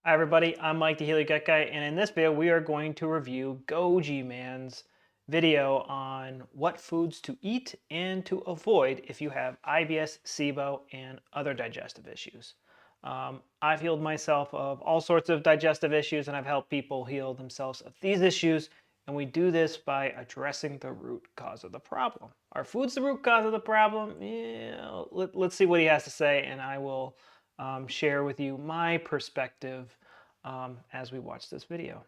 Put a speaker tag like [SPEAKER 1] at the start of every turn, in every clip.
[SPEAKER 1] Hi everybody, I'm Mike the Healy Gut Guy, and in this video we are going to review Gojiman's video on what foods to eat and to avoid if you have IBS, SIBO, and other digestive issues. I've healed myself of all sorts of digestive issues, and I've helped people heal themselves of these issues, and we do this by addressing the root cause of the problem. Are foods the root cause of the problem? Yeah, let's see what he has to say, and I will share with you my perspective as we watch this video.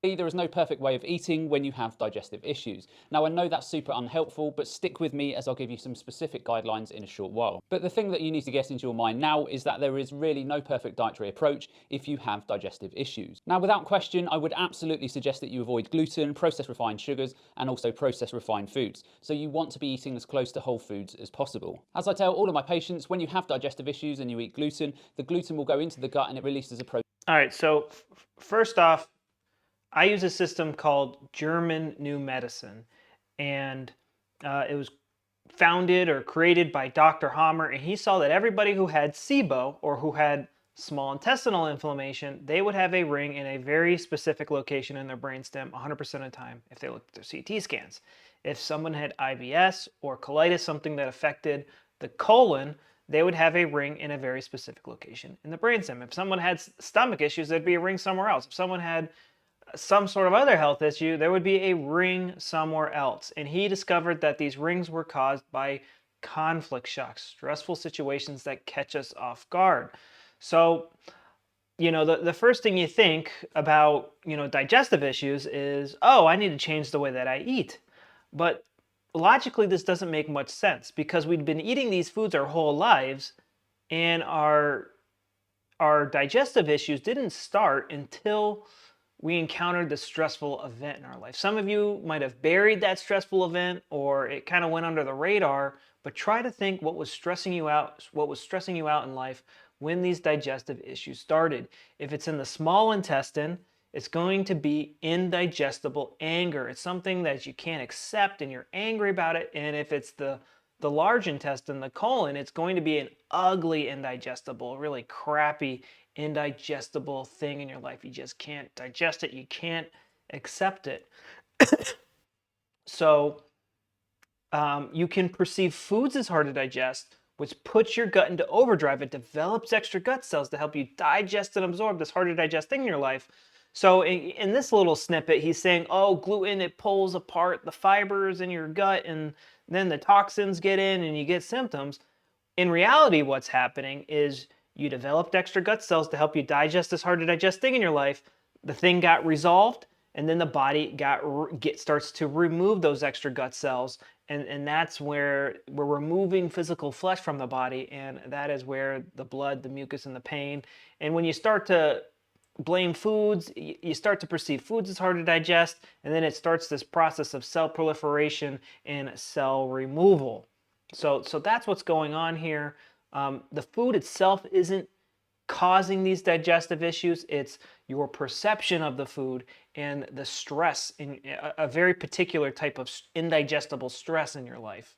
[SPEAKER 2] There is no perfect way of eating when you have digestive issues. Now, I know that's super unhelpful, but stick with me as I'll give you some specific guidelines in a short while. But the thing that you need to get into your mind now is that there is really no perfect dietary approach if you have digestive issues. Now, without question, I would absolutely suggest that you avoid gluten, processed refined sugars, and also processed refined foods. So you want to be eating as close to whole foods as possible. As I tell all of my patients, when you have digestive issues and you eat gluten, the gluten will go into the gut and it releases a protein.
[SPEAKER 1] All right, so first off, I use a system called German New Medicine, and it was founded or created by Dr. Hammer, and he saw that everybody who had SIBO or who had small intestinal inflammation, they would have a ring in a very specific location in their brainstem 100% of the time if they looked at their CT scans. If someone had IBS or colitis, something that affected the colon, they would have a ring in a very specific location in the brainstem. If someone had stomach issues, there'd be a ring somewhere else. If someone had some sort of other health issue, there would be a ring somewhere else. And he discovered that these rings were caused by conflict shocks, stressful situations that catch us off guard. So, the first thing you think about, digestive issues is, oh, I need to change the way that I eat. But logically, this doesn't make much sense because we've been eating these foods our whole lives, and our digestive issues didn't start until we encountered this stressful event in our life. Some of you might have buried that stressful event or it kind of went under the radar, but try to think what was stressing you out, in life when these digestive issues started. If it's in the small intestine, it's going to be indigestible anger. It's something that you can't accept and you're angry about it. And if it's the large intestine, the colon, it's going to be an ugly indigestible, really crappy indigestible thing in your life. You just can't digest it. You can't accept it. So you can perceive foods as hard to digest, which puts your gut into overdrive. It develops extra gut cells to help you digest and absorb this hard to digest thing in your life. So in this little snippet, he's saying, oh, gluten, it pulls apart the fibers in your gut and then the toxins get in and you get symptoms. In reality, what's happening is you developed extra gut cells to help you digest this hard to digest thing in your life. The thing got resolved, and then the body starts to remove those extra gut cells, and that's where we're removing physical flesh from the body, and that is where the blood, the mucus, and the pain. And when you start to blame foods, you start to perceive foods as hard to digest, and then it starts this process of cell proliferation and cell removal. So that's what's going on here. The food itself isn't causing these digestive issues. It's your perception of the food and the stress, in a very particular type of indigestible stress in your life.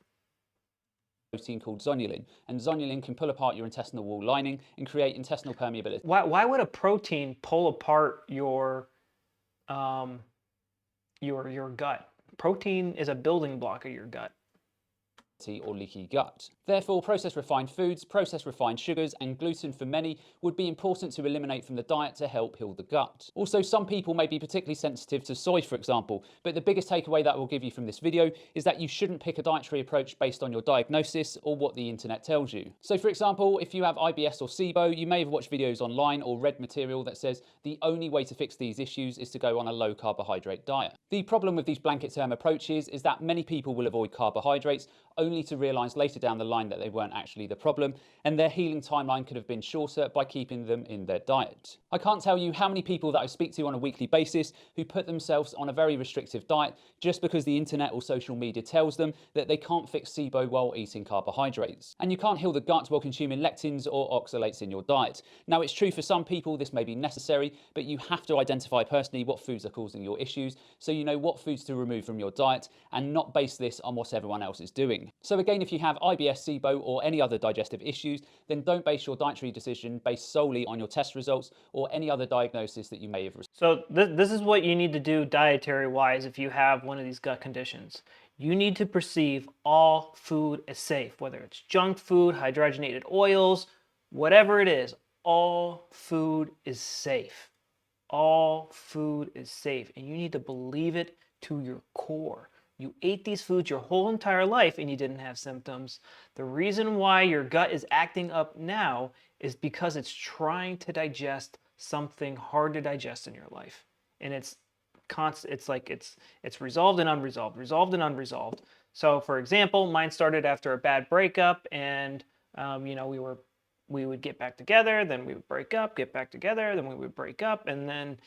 [SPEAKER 2] Protein called zonulin, and zonulin can pull apart your intestinal wall lining and create intestinal permeability.
[SPEAKER 1] Why would a protein pull apart your gut? Protein is a building block of your gut.
[SPEAKER 2] Or leaky gut. Therefore, processed refined foods, processed refined sugars, and gluten for many would be important to eliminate from the diet to help heal the gut. Also, some people may be particularly sensitive to soy, for example, but the biggest takeaway that I will give you from this video is that you shouldn't pick a dietary approach based on your diagnosis or what the internet tells you. So, for example, if you have IBS or SIBO, you may have watched videos online or read material that says the only way to fix these issues is to go on a low carbohydrate diet. The problem with these blanket term approaches is that many people will avoid carbohydrates only to realise later down the line that they weren't actually the problem, and their healing timeline could have been shorter by keeping them in their diet. I can't tell you how many people that I speak to on a weekly basis who put themselves on a very restrictive diet just because the internet or social media tells them that they can't fix SIBO while eating carbohydrates. And you can't heal the gut while consuming lectins or oxalates in your diet. Now, it's true for some people this may be necessary, but you have to identify personally what foods are causing your issues so you know what foods to remove from your diet and not base this on what everyone else is doing. So again, if you have IBS, SIBO or any other digestive issues, then don't base your dietary decision based solely on your test results or any other diagnosis that you may have received.
[SPEAKER 1] So this is what you need to do dietary wise if you have one of these gut conditions. You need to perceive all food as safe, whether it's junk food, hydrogenated oils, whatever it is, all food is safe. All food is safe, and you need to believe it to your core. You ate these foods your whole entire life and you didn't have symptoms. The reason why your gut is acting up now is because it's trying to digest something hard to digest in your life. And it's constant, it's resolved and unresolved, resolved and unresolved. So for example, mine started after a bad breakup, and we would get back together, then we would break up, get back together, then we would break up, and then,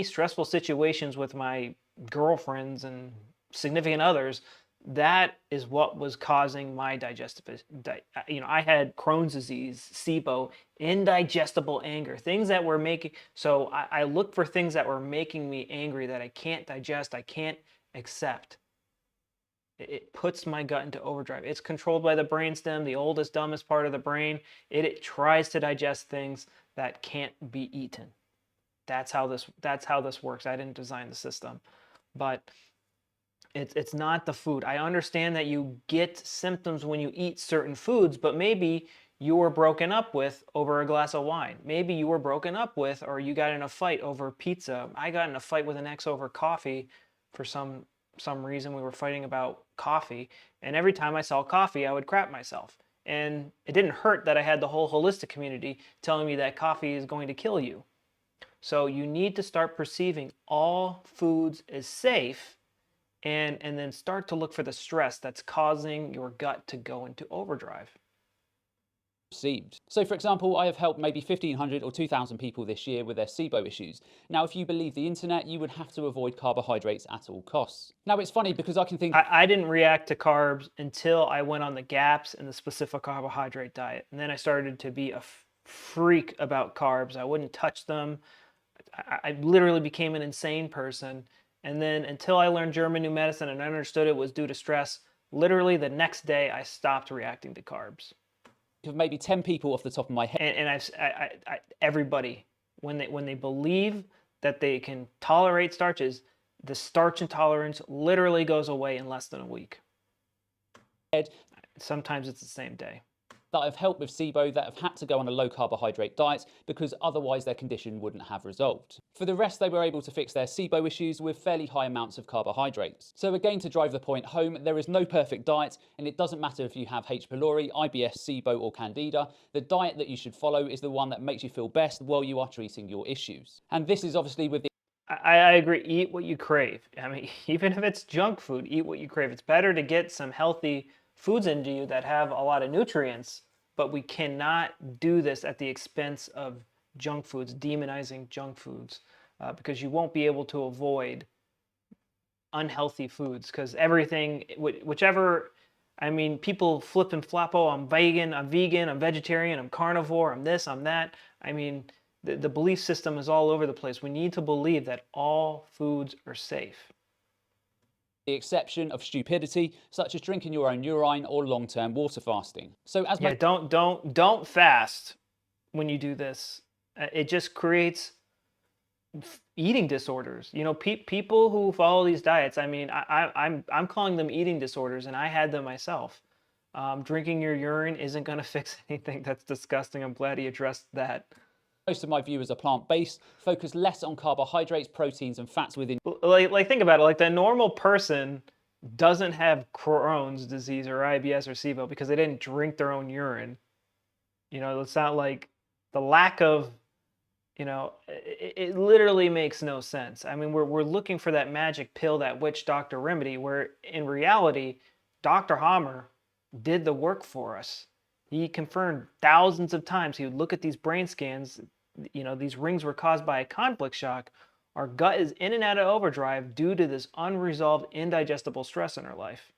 [SPEAKER 1] stressful situations with my girlfriends and significant others, that is what was causing my digestive, I had Crohn's disease, SIBO, indigestible anger, things that were making, so I looked for things that were making me angry that I can't digest, I can't accept. It puts my gut into overdrive. It's controlled by the brainstem, the oldest, dumbest part of the brain. It tries to digest things that can't be eaten. That's how this works. I didn't design the system, but it's not the food. I understand that you get symptoms when you eat certain foods, but maybe you were broken up with over a glass of wine. Maybe you were broken up with, or you got in a fight over pizza. I got in a fight with an ex over coffee for some reason. We were fighting about coffee, and every time I saw coffee, I would crap myself. And it didn't hurt that I had the whole holistic community telling me that coffee is going to kill you. So you need to start perceiving all foods as safe, and then start to look for the stress that's causing your gut to go into overdrive.
[SPEAKER 2] Received. So for example, I have helped maybe 1,500 or 2,000 people this year with their SIBO issues. Now, if you believe the internet, you would have to avoid carbohydrates at all costs. Now, it's funny because I can think...
[SPEAKER 1] I didn't react to carbs until I went on the GAPS and the specific carbohydrate diet. And then I started to be a freak about carbs. I wouldn't touch them. I literally became an insane person. And then until I learned German New Medicine and understood it was due to stress, literally the next day I stopped reacting to carbs.
[SPEAKER 2] Of maybe 10 people off the top of my head.
[SPEAKER 1] And everybody, when they believe that they can tolerate starches, the starch intolerance literally goes away in less than a week. Sometimes it's the same day.
[SPEAKER 2] That I've helped with SIBO that have had to go on a low carbohydrate diet because otherwise their condition wouldn't have resolved. For the rest, they were able to fix their SIBO issues with fairly high amounts of carbohydrates. So again, to drive the point home, there is no perfect diet, and it doesn't matter if you have H. pylori, IBS, SIBO or Candida. The diet that you should follow is the one that makes you feel best while you are treating your issues. And this is obviously with the...
[SPEAKER 1] I agree. Eat what you crave. I mean, even if it's junk food, eat what you crave. It's better to get some healthy foods into you that have a lot of nutrients, but we cannot do this at the expense of junk foods, demonizing junk foods, because you won't be able to avoid unhealthy foods, because everything, whichever, I mean, people flip and flop, oh, I'm vegan, I'm vegetarian, I'm carnivore, I'm this, I'm that. I mean, the belief system is all over the place. We need to believe that all foods are safe.
[SPEAKER 2] The exception of stupidity, such as drinking your own urine or long-term water fasting. So as
[SPEAKER 1] don't fast when you do this. It just creates eating disorders. You know, people who follow these diets, I mean, I'm calling them eating disorders, and I had them myself. Drinking your urine isn't going to fix anything. That's disgusting. I'm glad he addressed that.
[SPEAKER 2] Most of my viewers are plant-based, focus less on carbohydrates, proteins and fats within...
[SPEAKER 1] Like think about it, like the normal person doesn't have Crohn's disease or IBS or SIBO because they didn't drink their own urine. You know, it's not like the lack of, it literally makes no sense. I mean, we're looking for that magic pill, that witch doctor remedy, where in reality, Dr. Hammer did the work for us. He confirmed thousands of times. He would look at these brain scans, these rings were caused by a conflict shock. Our gut is in and out of overdrive due to this unresolved, indigestible stress in our life.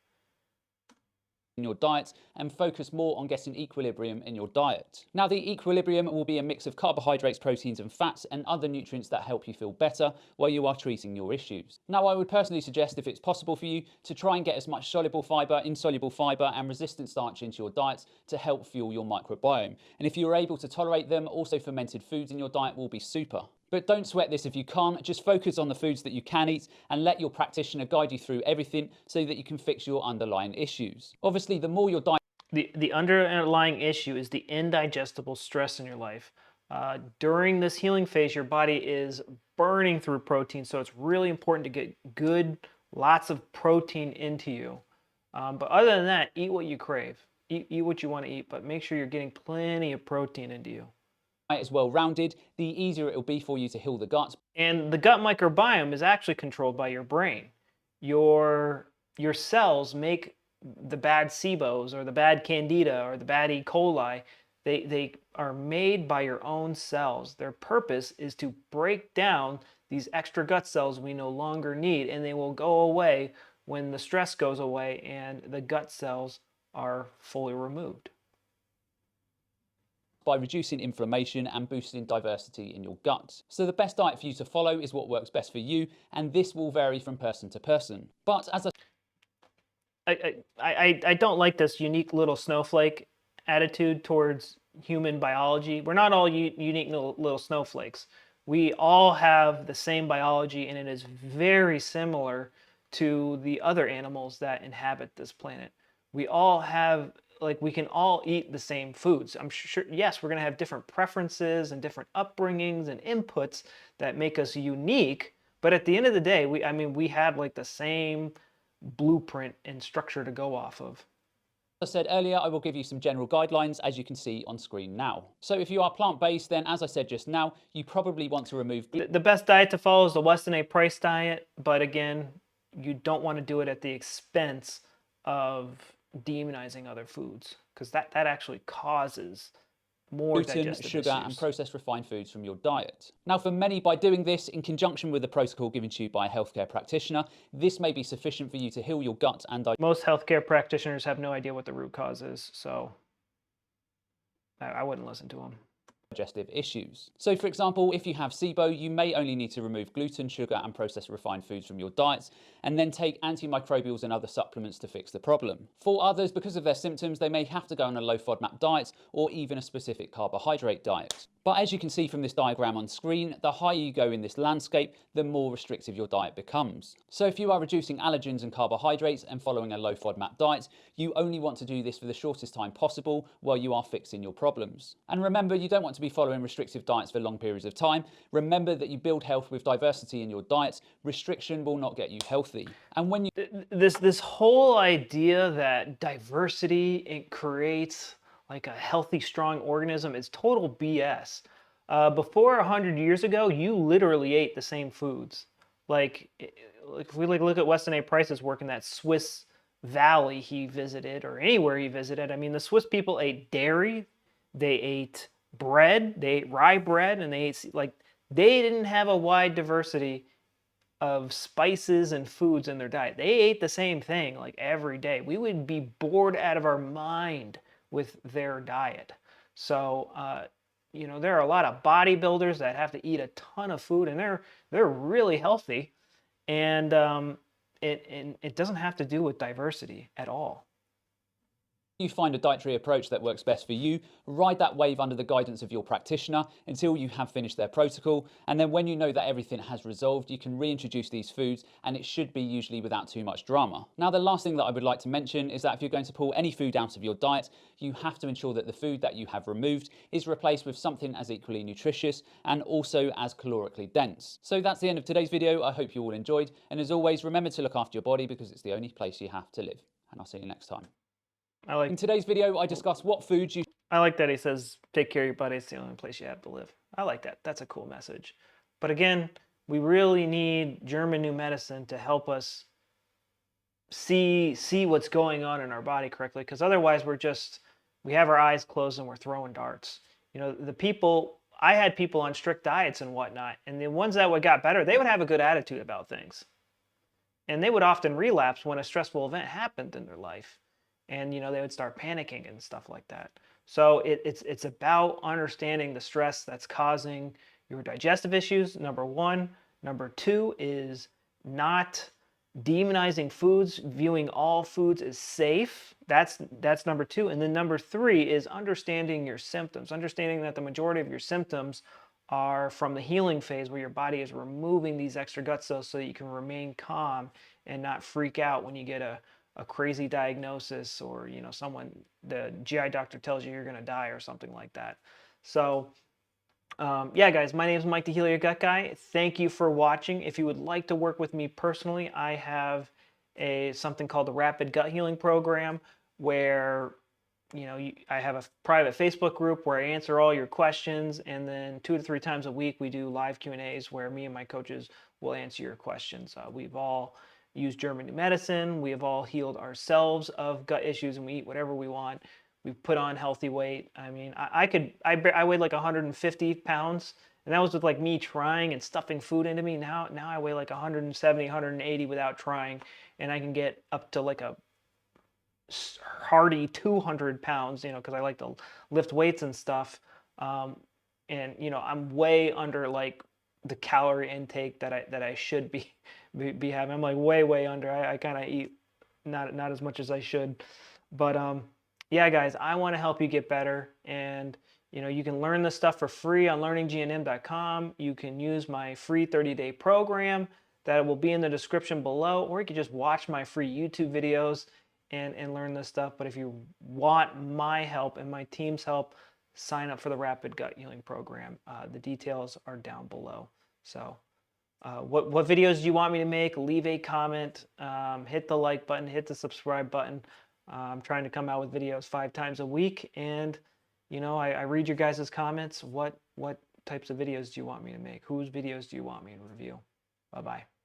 [SPEAKER 2] in your diet and focus more on getting equilibrium in your diet. Now, the equilibrium will be a mix of carbohydrates, proteins and fats and other nutrients that help you feel better while you are treating your issues. Now, I would personally suggest, if it's possible for you, to try and get as much soluble fibre, insoluble fibre and resistant starch into your diet to help fuel your microbiome. And if you are able to tolerate them, also fermented foods in your diet will be super. But don't sweat this if you can't, just focus on the foods that you can eat and let your practitioner guide you through everything so that you can fix your underlying issues. Obviously, the more your diet...
[SPEAKER 1] The underlying issue is the indigestible stress in your life. During this healing phase, your body is burning through protein, so it's really important to get good, lots of protein into you. But other than that, eat what you crave. Eat what you want to eat, but make sure you're getting plenty of protein into you.
[SPEAKER 2] is well rounded, the easier it will be for you to heal the gut.
[SPEAKER 1] And the gut microbiome is actually controlled by your brain. Your cells make the bad SIBOs or the bad candida or the bad E. coli. They are made by your own cells. Their purpose is to break down these extra gut cells we no longer need, and they will go away when the stress goes away and the gut cells are fully removed.
[SPEAKER 2] By reducing inflammation and boosting diversity in your gut. So the best diet for you to follow is what works best for you, and this will vary from person to person. But as
[SPEAKER 1] I don't like this unique little snowflake attitude towards human biology. We're not all unique little snowflakes. We all have the same biology, and it is very similar to the other animals that inhabit this planet. We all have, like, we can all eat the same foods. I'm sure, yes, we're going to have different preferences and different upbringings and inputs that make us unique, but at the end of the day, we have like the same blueprint and structure to go off of.
[SPEAKER 2] As I said earlier, I will give you some general guidelines, as you can see on screen now. So if you are plant-based, then as I said just now, you probably want to remove
[SPEAKER 1] the best diet to follow is the Weston A. Price diet, but again, you don't want to do it at the expense of demonizing other foods, because that actually causes more
[SPEAKER 2] gluten,
[SPEAKER 1] digestive
[SPEAKER 2] sugar
[SPEAKER 1] issues.
[SPEAKER 2] and processed refined foods from your diet. Now, for many, by doing this in conjunction with the protocol given to you by a healthcare practitioner, this may be sufficient for you to heal your gut and
[SPEAKER 1] most healthcare practitioners have no idea what the root cause is, so I wouldn't listen to them.
[SPEAKER 2] Digestive issues. So for example, if you have SIBO, you may only need to remove gluten, sugar and processed refined foods from your diets and then take antimicrobials and other supplements to fix the problem. For others, because of their symptoms, they may have to go on a low FODMAP diet or even a specific carbohydrate diet. But as you can see from this diagram on screen, the higher you go in this landscape, the more restrictive your diet becomes. So if you are reducing allergens and carbohydrates and following a low FODMAP diet, you only want to do this for the shortest time possible while you are fixing your problems. And remember, you don't want to be following restrictive diets for long periods of time. Remember that you build health with diversity in your diet. Restriction will not get you healthy. And when you...
[SPEAKER 1] This whole idea that diversity, it creates like a healthy, strong organism, is total BS. Before 100 years ago, you literally ate the same foods. Like if we look at Weston A. Price's work in that Swiss valley he visited, or anywhere he visited, I mean, the Swiss people ate dairy, they ate bread, they ate rye bread, and they didn't have a wide diversity of spices and foods in their diet. They ate the same thing like every day. We would be bored out of our mind with their diet. So, there are a lot of bodybuilders that have to eat a ton of food, and they're really healthy, and it doesn't have to do with diversity at all.
[SPEAKER 2] You find a dietary approach that works best for you, ride that wave under the guidance of your practitioner until you have finished their protocol, and then when you know that everything has resolved, you can reintroduce these foods, and it should be usually without too much drama. Now, the last thing that I would like to mention is that if you're going to pull any food out of your diet, you have to ensure that the food that you have removed is replaced with something as equally nutritious and also as calorically dense. So that's the end of today's video. I hope you all enjoyed, and as always, remember to look after your body because it's the only place you have to live, and I'll see you next time. In today's video, I discuss what foods you...
[SPEAKER 1] I like that he says, take care of your body, it's the only place you have to live. I like that. That's a cool message. But again, we really need German new medicine to help us see what's going on in our body correctly, because otherwise we have our eyes closed and we're throwing darts. I had people on strict diets and whatnot, and the ones that got better, they would have a good attitude about things. And they would often relapse when a stressful event happened in their life. and they would start panicking and stuff like that. So it's about understanding the stress that's causing your digestive issues, number one. Number two is not demonizing foods, viewing all foods as safe. That's number two. And then number three is understanding your symptoms, understanding that the majority of your symptoms are from the healing phase, where your body is removing these extra gut cells so that you can remain calm and not freak out when you get a crazy diagnosis, or the GI doctor tells you you're going to die or something like that. So yeah, guys, my name is Mike the Heal Your Gut Guy. Thank you for watching. If you would like to work with me personally, I have something called the Rapid Gut Healing Program, where I have a private Facebook group where I answer all your questions, and then 2 to 3 times a week we do live Q&As where me and my coaches will answer your questions. We've all used German new medicine. We have all healed ourselves of gut issues, and we eat whatever we want. We've put on healthy weight. I mean, I weighed like 150 pounds, and that was with like me trying and stuffing food into me. Now I weigh like 170, 180 without trying, and I can get up to like a hearty 200 pounds, because I like to lift weights and stuff. And I'm way under like the calorie intake that I should be having. I'm like way under. I kind of eat not as much as I should. But yeah, guys, I want to help you get better, and you can learn this stuff for free on learninggnm.com. You can use my free 30-day program that will be in the description below, or you can just watch my free YouTube videos and learn this stuff. But if you want my help and my team's help, sign up for the Rapid Gut Healing Program. The details are down below. So what videos do you want me to make? Leave a comment, hit the like button, hit the subscribe button. I'm trying to come out with videos 5 times a week, and I read your guys' comments. What types of videos do you want me to make? Whose videos do you want me to review? Bye-bye.